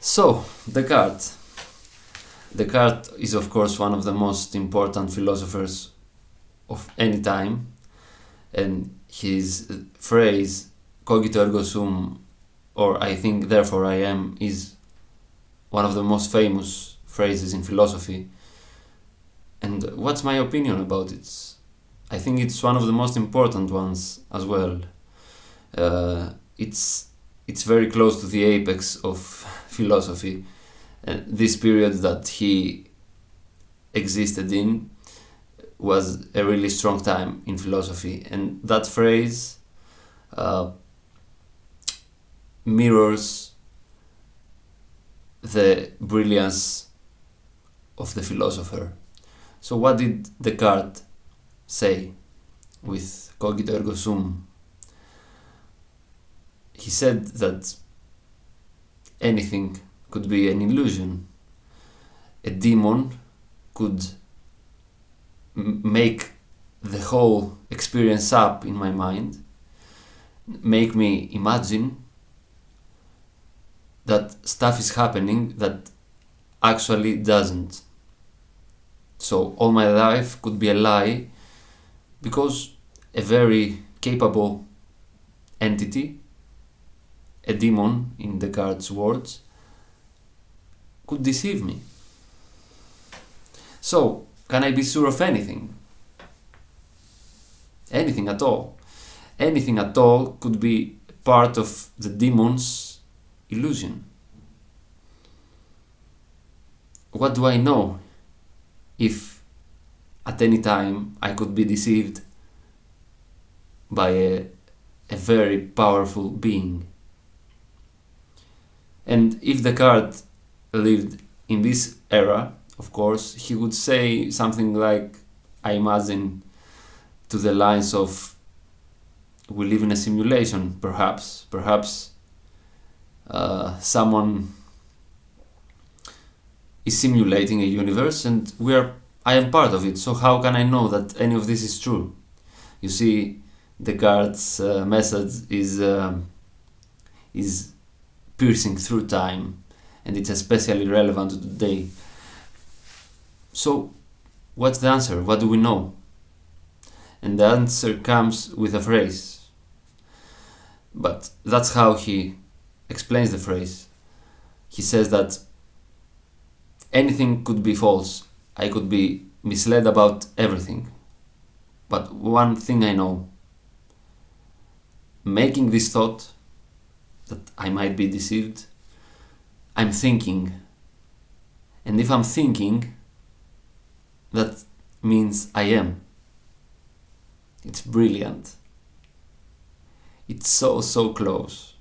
So, Descartes. Descartes is, of course, one of the most important philosophers of any time, and his phrase "Cogito ergo sum," or "I think, therefore I am," is one of the most famous phrases in philosophy. And what's my opinion about it? I think it's one of the most important ones as well. It's very close to the apex of philosophy. This period that he existed in was a really strong time in philosophy, and that phrase mirrors the brilliance of the philosopher. So what did Descartes say with Cogito ergo sum? He said that anything could be an illusion. A demon could make the whole experience up in my mind, make me imagine that stuff is happening that actually doesn't. So all my life could be a lie because a very capable entity, a demon in Descartes' words, could deceive me. So, can I be sure of anything? Anything at all. Anything at all could be part of the demon's illusion. What do I know if at any time I could be deceived by a very powerful being? And if Descartes lived in this era, of course, he would say something like, I imagine, to the lines of, we live in a simulation, perhaps. Perhaps someone is simulating a universe and I am part of it, so how can I know that any of this is true? You see, Descartes' method is piercing through time, and it's especially relevant to today. So, what's the answer? What do we know? And the answer comes with a phrase. But that's how he explains the phrase. He says that anything could be false. I could be misled about everything. But one thing I know, making this thought that I might be deceived, I'm thinking. And if I'm thinking, that means I am. It's brilliant. It's so close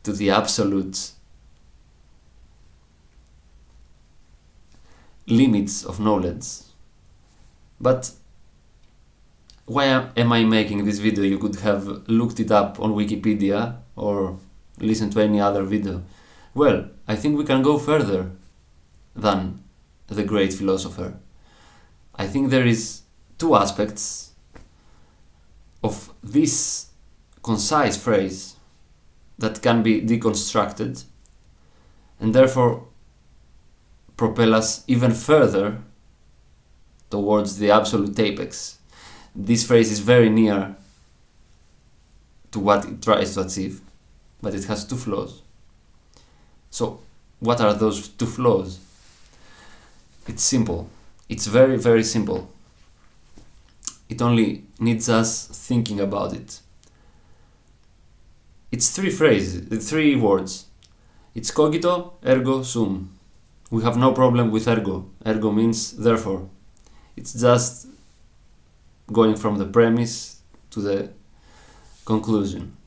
to the absolute limits of knowledge. But why am I making this video? You could have looked it up on Wikipedia or listened to any other video. Well, I think we can go further than the great philosopher. I think there is two aspects of this concise phrase that can be deconstructed and therefore propel us even further towards the absolute apex. This phrase is very near to what it tries to achieve, but it has two flaws. So, what are those two flaws? It's simple. It's very simple. It only needs us thinking about it. It's three words. It's cogito ergo sum. We have no problem with ergo. Ergo means therefore. It's just going from the premise to the conclusion.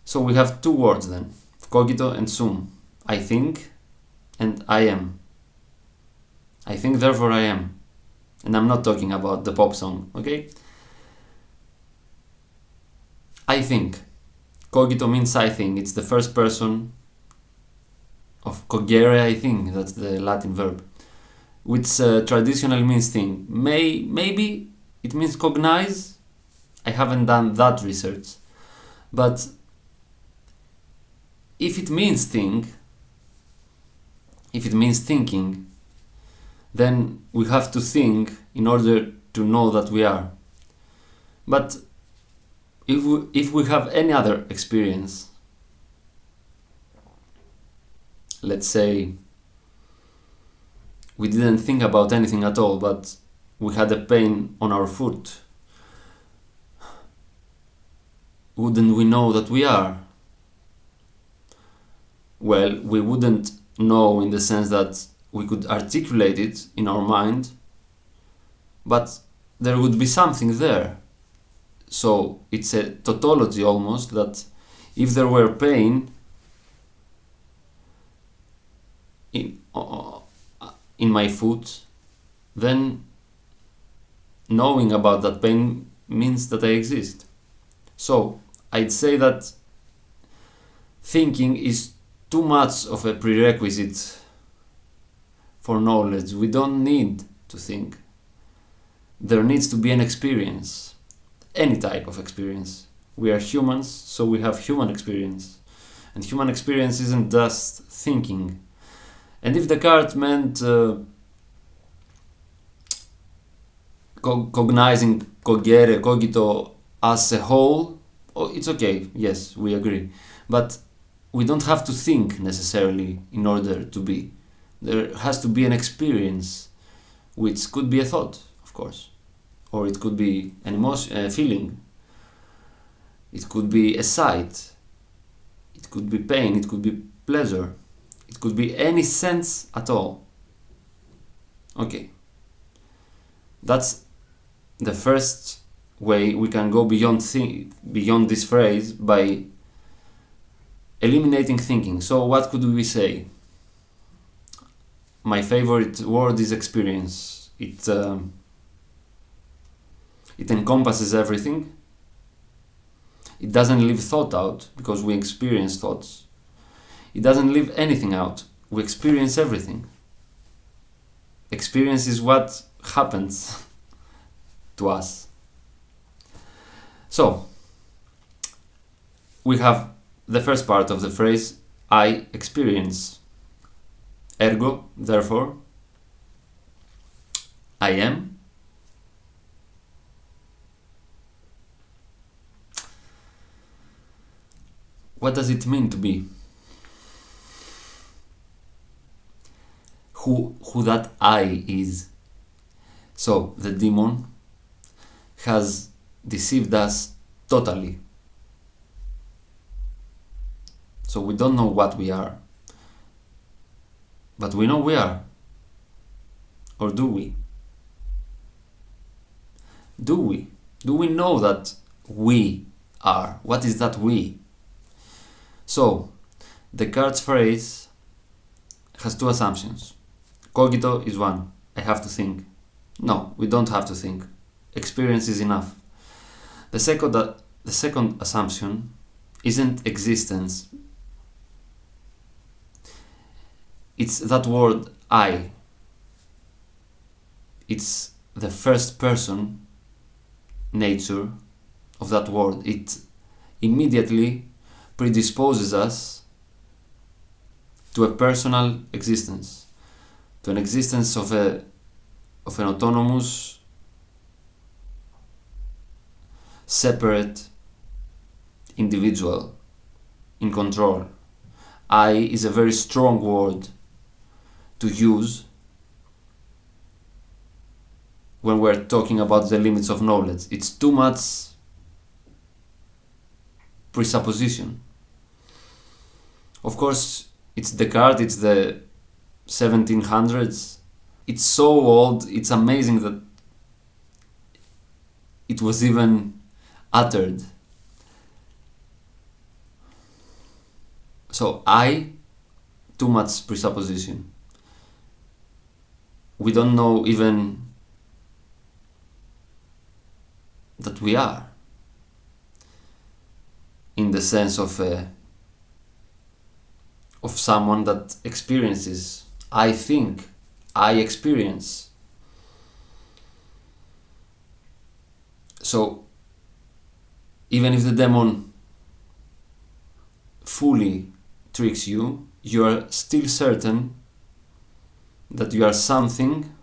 So we have two words then, cogito and sum. I think and I am. I think, therefore I am. And I'm not talking about the pop song, okay? I think. Cogito means I think. It's the first person of cogere, I think. That's the Latin verb. Which traditionally means think. Maybe it means cognize. I haven't done that research. But if it means thinking, then we have to think in order to know that we are. But if we have any other experience, let's say we didn't think about anything at all, but we had a pain on our foot, wouldn't we know that we are? Well, we wouldn't know in the sense that we could articulate it in our mind, but there would be something there. So it's a tautology almost, that if there were pain in my foot, then knowing about that pain means that I exist. So I'd say that thinking is too much of a prerequisite for knowledge. We don't need to think. There needs to be an experience, any type of experience. We are humans, so we have human experience. And human experience isn't just thinking. And if Descartes meant cognizing cogere, cogito as a whole, it's okay, yes, we agree. But we don't have to think necessarily in order to be. There has to be an experience, which could be a thought, of course. Or it could be an emotion, a feeling. It could be a sight. It could be pain, it could be pleasure. It could be any sense at all. Okay. That's the first way we can go beyond this phrase, by eliminating thinking. So what could we say? My favorite word is experience. It encompasses everything. It doesn't leave thought out, because we experience thoughts. It doesn't leave anything out. We experience everything. Experience is what happens to us. So, we have the first part of the phrase, I experience. Ergo, therefore, I am. What does it mean to be? Who that I is. So the demon has deceived us totally. So we don't know what we are. But we know we are. Or do we? Do we? Do we know that we are? What is that we? So, Descartes' phrase has two assumptions. Cogito is one. I have to think. No, we don't have to think. Experience is enough. The second assumption isn't existence. It's that word I. It's the first person nature of that word. It immediately predisposes us to a personal existence, to an existence of an autonomous, separate individual in control. I is a very strong word to use when we're talking about the limits of knowledge. It's too much presupposition. Of course, it's Descartes, it's the 1700s. It's so old, it's amazing that it was even uttered. So too much presupposition. We don't know even that we are, in the sense of someone that experiences. I think, I experience. So even if the demon fully tricks you, you are still certain that you are something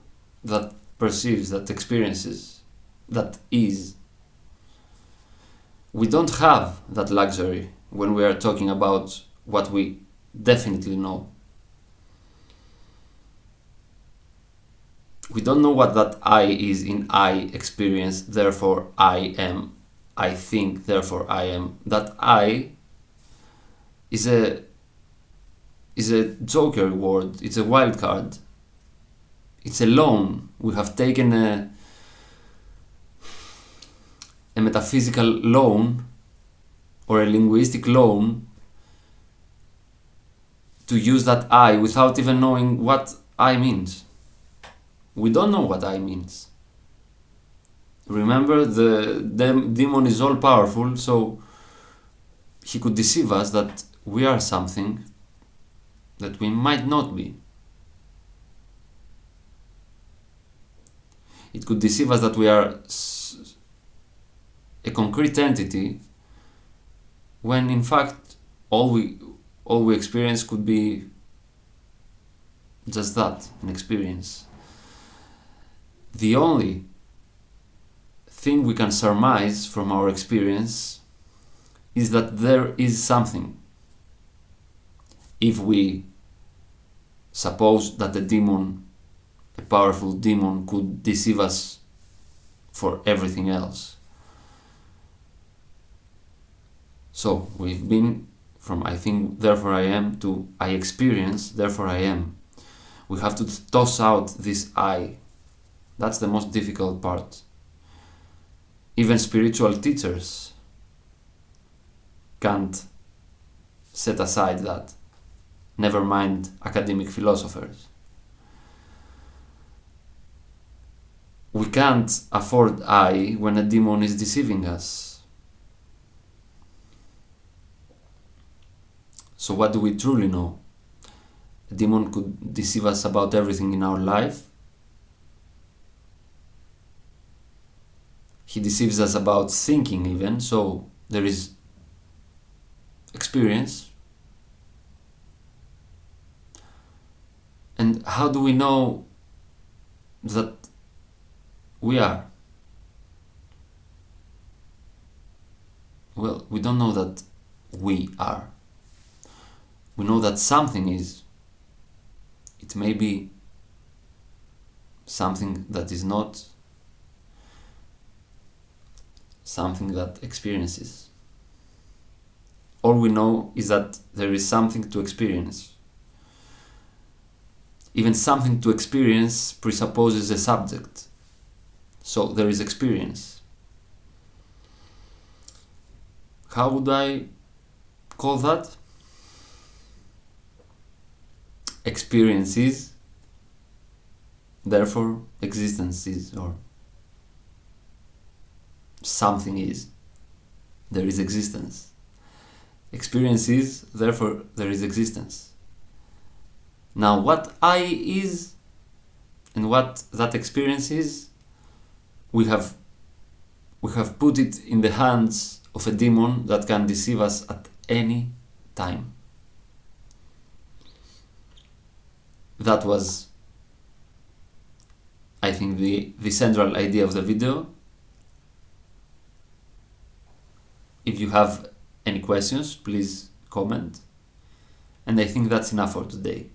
that perceives, that experiences, that is. We don't have that luxury when we are talking about what we definitely know. We don't know what that I is in I experience, therefore I am, I think, therefore I am. That I is a joker word, it's a wild card. It's a loan. We have taken a metaphysical loan or a linguistic loan to use that I without even knowing what I means. We don't know what I means. Remember, the demon is all powerful, so he could deceive us that we are something that we might not be. It could deceive us that we are a concrete entity, when in fact all we experience could be just that, an experience. The only thing we can surmise from our experience is that there is something. If we suppose that a powerful demon, could deceive us for everything else. So we've been from I think, therefore I am, to I experience, therefore I am. We have to toss out this I. That's the most difficult part. Even spiritual teachers can't set aside that. Never mind academic philosophers. We can't afford I when a demon is deceiving us. So what do we truly know? A demon could deceive us about everything in our life. He deceives us about thinking even, so there is experience. And how do we know that we are? Well, we don't know that we are. We know that something is. It may be something that is not, something that experiences. All we know is that there is something to experience. Even something to experience presupposes a subject. So there is experience. How would I call that? Experiences, therefore existence is, or something is. There is existence. Experience is, therefore there is existence. Now what I is and what that experience is, we have put it in the hands of a demon that can deceive us at any time. That was, I think, the central idea of the video. If you have any questions, please comment. And I think that's enough for today.